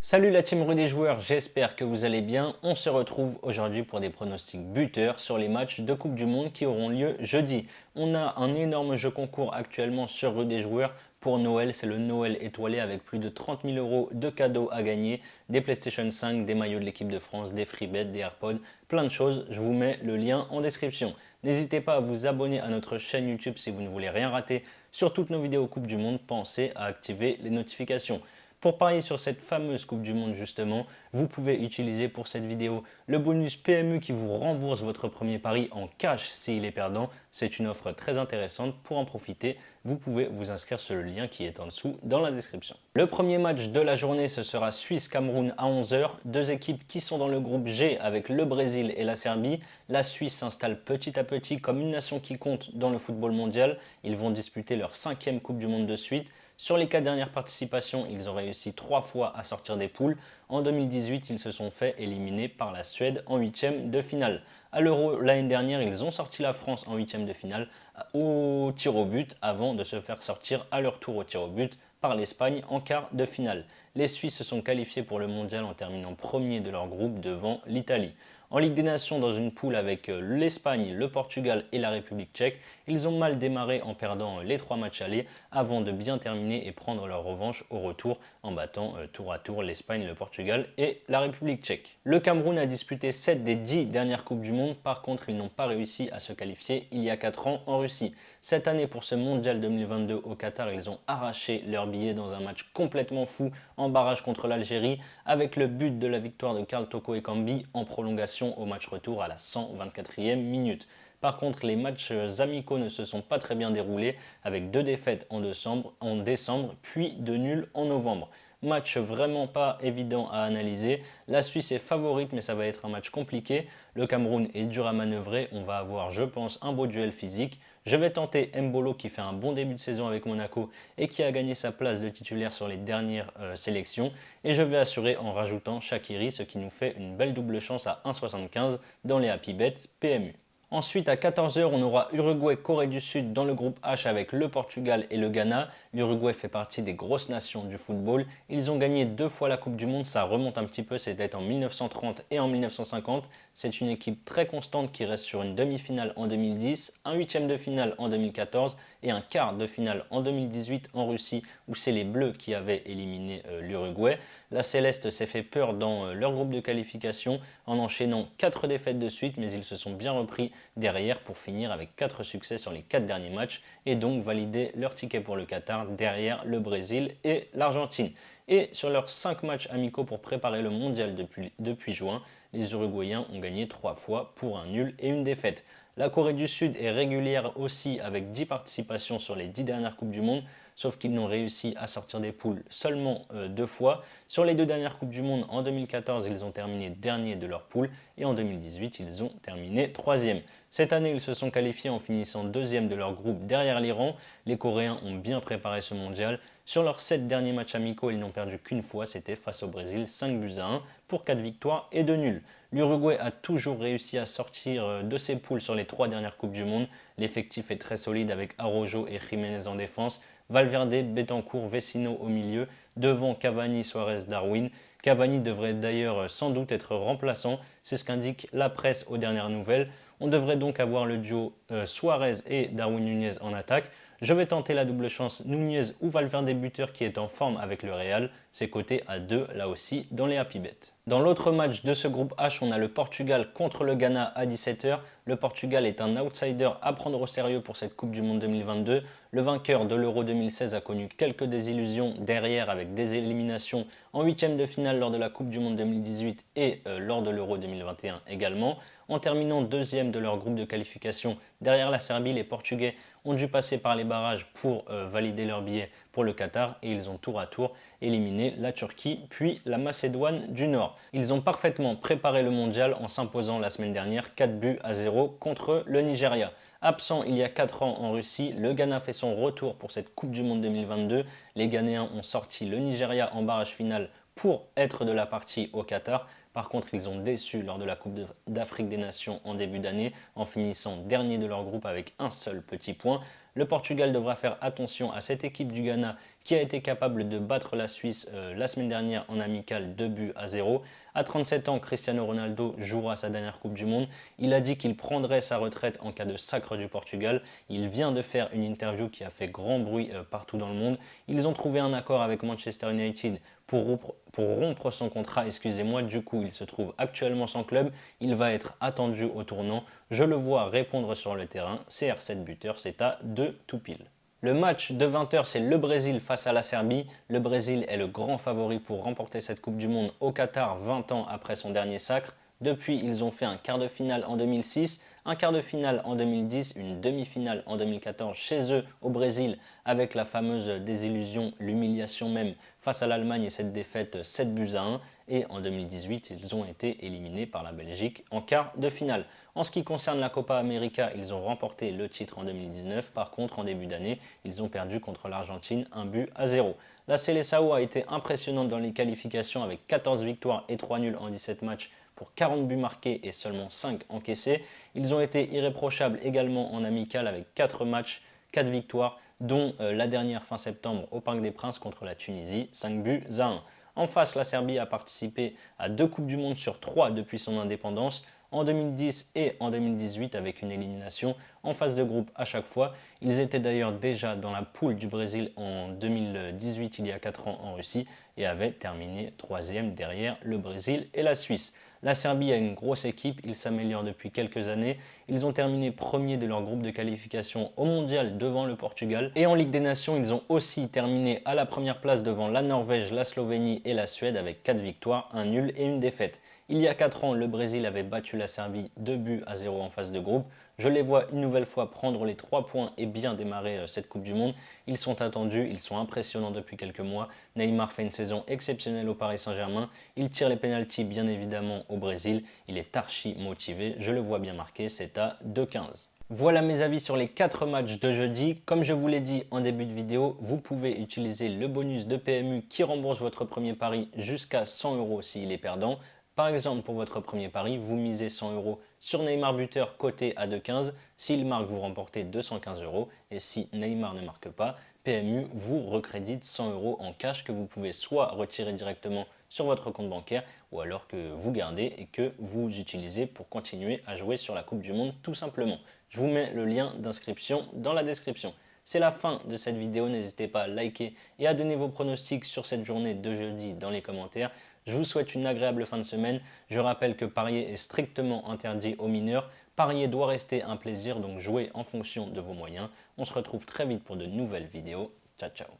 Salut la team Rue des joueurs, j'espère que vous allez bien. On se retrouve aujourd'hui pour des pronostics buteurs sur les matchs de Coupe du Monde qui auront lieu jeudi. On a un énorme jeu concours actuellement sur Rue des joueurs. Pour Noël, c'est le Noël étoilé avec plus de 30 000 euros de cadeaux à gagner, des PlayStation 5, des maillots de l'équipe de France, des freebets, des AirPods, plein de choses. Je vous mets le lien en description. N'hésitez pas à vous abonner à notre chaîne YouTube si vous ne voulez rien rater sur toutes nos vidéos Coupe du Monde. Pensez à activer les notifications. Pour parier sur cette fameuse Coupe du Monde justement, vous pouvez utiliser pour cette vidéo le bonus PMU qui vous rembourse votre premier pari en cash s'il est perdant. C'est une offre très intéressante. Pour en profiter, vous pouvez vous inscrire sur le lien qui est en dessous dans la description. Le premier match de la journée, ce sera Suisse-Cameroun à 11 h. Deux équipes qui sont dans le groupe G avec le Brésil et la Serbie. La Suisse s'installe petit à petit comme une nation qui compte dans le football mondial. Ils vont disputer leur 5e Coupe du Monde de suite. Sur les 4 dernières participations, ils ont réussi 3 fois à sortir des poules. En 2018, ils se sont fait éliminer par la Suède en 8e de finale. À l'Euro l'année dernière, ils ont sorti la France en 8e de finale au tir au but avant de se faire sortir à leur tour au tir au but par l'Espagne en quart de finale. Les Suisses se sont qualifiés pour le mondial en terminant premier de leur groupe devant l'Italie. En Ligue des Nations, dans une poule avec l'Espagne, le Portugal et la République tchèque, ils ont mal démarré en perdant les 3 matchs allés avant de bien terminer et prendre leur revanche au retour en battant tour à tour l'Espagne, le Portugal et la République tchèque. Le Cameroun a disputé 7 des 10 dernières Coupes du Monde, par contre ils n'ont pas réussi à se qualifier il y a 4 ans en Russie. Cette année pour ce mondial 2022 au Qatar, ils ont arraché leur billet dans un match complètement fou en barrage contre l'Algérie avec le but de la victoire de Karl Toko Ekambi en prolongation au match retour à la 124e minute. Par contre, les matchs amicaux ne se sont pas très bien déroulés avec 2 défaites en décembre puis 2 nuls en novembre. Match vraiment pas évident à analyser. La Suisse est favorite mais ça va être un match compliqué. Le Cameroun est dur à manœuvrer. On va avoir, je pense, un beau duel physique. Je vais tenter Mbolo qui fait un bon début de saison avec Monaco et qui a gagné sa place de titulaire sur les dernières sélections. Et je vais assurer en rajoutant Shaqiri, ce qui nous fait une belle double chance à 1,75 dans les Happy Bet PMU. Ensuite, à 14 h, on aura Uruguay-Corée du Sud dans le groupe H avec le Portugal et le Ghana. L'Uruguay fait partie des grosses nations du football. Ils ont gagné 2 fois la Coupe du Monde, ça remonte un petit peu, c'était en 1930 et en 1950. C'est une équipe très constante qui reste sur une demi-finale en 2010, un 8e de finale en 2014 et un quart de finale en 2018 en Russie où c'est les Bleus qui avaient éliminé l'Uruguay. La Céleste s'est fait peur dans leur groupe de qualification en enchaînant 4 défaites de suite, mais ils se sont bien repris derrière pour finir avec 4 succès sur les 4 derniers matchs et donc valider leur ticket pour le Qatar derrière le Brésil et l'Argentine. Et sur leurs 5 matchs amicaux pour préparer le mondial depuis juin, les Uruguayens ont gagné 3 fois pour un nul et une défaite. La Corée du Sud est régulière aussi avec 10 participations sur les 10 dernières Coupes du Monde, sauf qu'ils n'ont réussi à sortir des poules seulement 2 fois. Sur les 2 dernières Coupes du Monde, en 2014, ils ont terminé dernier de leur poule et en 2018, ils ont terminé 3e. Cette année, ils se sont qualifiés en finissant 2e de leur groupe derrière l'Iran. Les Coréens ont bien préparé ce mondial. Sur leurs 7 derniers matchs amicaux, ils n'ont perdu qu'une fois, c'était face au Brésil, 5-1 pour 4 victoires et 2 nuls. L'Uruguay a toujours réussi à sortir de ses poules sur les 3 dernières Coupes du Monde. L'effectif est très solide avec Araujo et Jiménez en défense, Valverde, Betancourt, Vecino au milieu, devant Cavani, Suarez, Darwin. Cavani devrait d'ailleurs sans doute être remplaçant, c'est ce qu'indique la presse aux dernières nouvelles. On devrait donc avoir le duo Suarez et Darwin Nunez en attaque. Je vais tenter la double chance Nunez ou Valverde buteur qui est en forme avec le Real. C'est coté à 2 là aussi dans les Happy Bet. Dans l'autre match de ce groupe H, on a le Portugal contre le Ghana à 17 h. Le Portugal est un outsider à prendre au sérieux pour cette Coupe du Monde 2022. Le vainqueur de l'Euro 2016 a connu quelques désillusions derrière avec des éliminations en 8e de finale lors de la Coupe du Monde 2018 et lors de l'Euro 2021 également. En terminant 2e de leur groupe de qualification derrière la Serbie, les Portugais ont dû passer par les barrages pour valider leur billet pour le Qatar et ils ont tour à tour éliminé la Turquie puis la Macédoine du Nord. Ils ont parfaitement préparé le mondial en s'imposant la semaine dernière 4-0 contre le Nigeria. Absent il y a 4 ans en Russie, le Ghana fait son retour pour cette Coupe du Monde 2022. Les Ghanéens ont sorti le Nigeria en barrage final pour être de la partie au Qatar. Par contre, ils ont déçu lors de la Coupe d'Afrique des Nations en début d'année en finissant dernier de leur groupe avec un seul petit point. Le Portugal devra faire attention à cette équipe du Ghana qui a été capable de battre la Suisse la semaine dernière en amical 2-0. À 37 ans, Cristiano Ronaldo jouera sa dernière Coupe du Monde. Il a dit qu'il prendrait sa retraite en cas de sacre du Portugal. Il vient de faire une interview qui a fait grand bruit partout dans le monde. Ils ont trouvé un accord avec Manchester United pour rompre son contrat, du coup il se trouve actuellement sans club, il va être attendu au tournant, je le vois répondre sur le terrain, CR7 buteur, c'est à 2 tout pile. Le match de 20h, c'est le Brésil face à la Serbie. Le Brésil est le grand favori pour remporter cette Coupe du Monde au Qatar 20 ans après son dernier sacre. Depuis, ils ont fait un quart de finale en 2006, un quart de finale en 2010, une demi-finale en 2014 chez eux au Brésil avec la fameuse désillusion, l'humiliation même face à l'Allemagne et cette défaite 7-1. Et en 2018, ils ont été éliminés par la Belgique en quart de finale. En ce qui concerne la Copa América, ils ont remporté le titre en 2019. Par contre, en début d'année, ils ont perdu contre l'Argentine 1-0. La Seleção a été impressionnante dans les qualifications avec 14 victoires et 3 nuls en 17 matchs pour 40 buts marqués et seulement 5 encaissés. Ils ont été irréprochables également en amical avec 4 matchs, 4 victoires, dont la dernière fin septembre au Parc des Princes contre la Tunisie, 5-1. En face, la Serbie a participé à 2 Coupes du Monde sur 3 depuis son indépendance, en 2010 et en 2018 avec une élimination en phase de groupe à chaque fois. Ils étaient d'ailleurs déjà dans la poule du Brésil en 2018, il y a 4 ans en Russie, et avaient terminé 3e derrière le Brésil et la Suisse. La Serbie a une grosse équipe, ils s'améliorent depuis quelques années. Ils ont terminé premier de leur groupe de qualification au mondial devant le Portugal. Et en Ligue des Nations, ils ont aussi terminé à la première place devant la Norvège, la Slovénie et la Suède avec 4 victoires, 1 nul et une défaite. Il y a 4 ans, le Brésil avait battu la Serbie 2-0 en phase de groupe. Je les vois une nouvelle fois prendre les 3 points et bien démarrer cette Coupe du Monde. Ils sont attendus, ils sont impressionnants depuis quelques mois. Neymar fait une saison exceptionnelle au Paris Saint-Germain. Il tire les pénaltys bien évidemment au Brésil. Il est archi motivé, je le vois bien marqué, c'est à 2-15. Voilà mes avis sur les 4 matchs de jeudi. Comme je vous l'ai dit en début de vidéo, vous pouvez utiliser le bonus de PMU qui rembourse votre premier pari jusqu'à 100 € s'il est perdant. Par exemple, pour votre premier pari, vous misez 100 € sur Neymar buteur coté à 2,15. S'il marque, vous remportez 215 €. Et si Neymar ne marque pas, PMU vous recrédite 100 € en cash que vous pouvez soit retirer directement sur votre compte bancaire ou alors que vous gardez et que vous utilisez pour continuer à jouer sur la Coupe du Monde tout simplement. Je vous mets le lien d'inscription dans la description. C'est la fin de cette vidéo, n'hésitez pas à liker et à donner vos pronostics sur cette journée de jeudi dans les commentaires. Je vous souhaite une agréable fin de semaine. Je rappelle que parier est strictement interdit aux mineurs. Parier doit rester un plaisir, donc jouez en fonction de vos moyens. On se retrouve très vite pour de nouvelles vidéos. Ciao, ciao.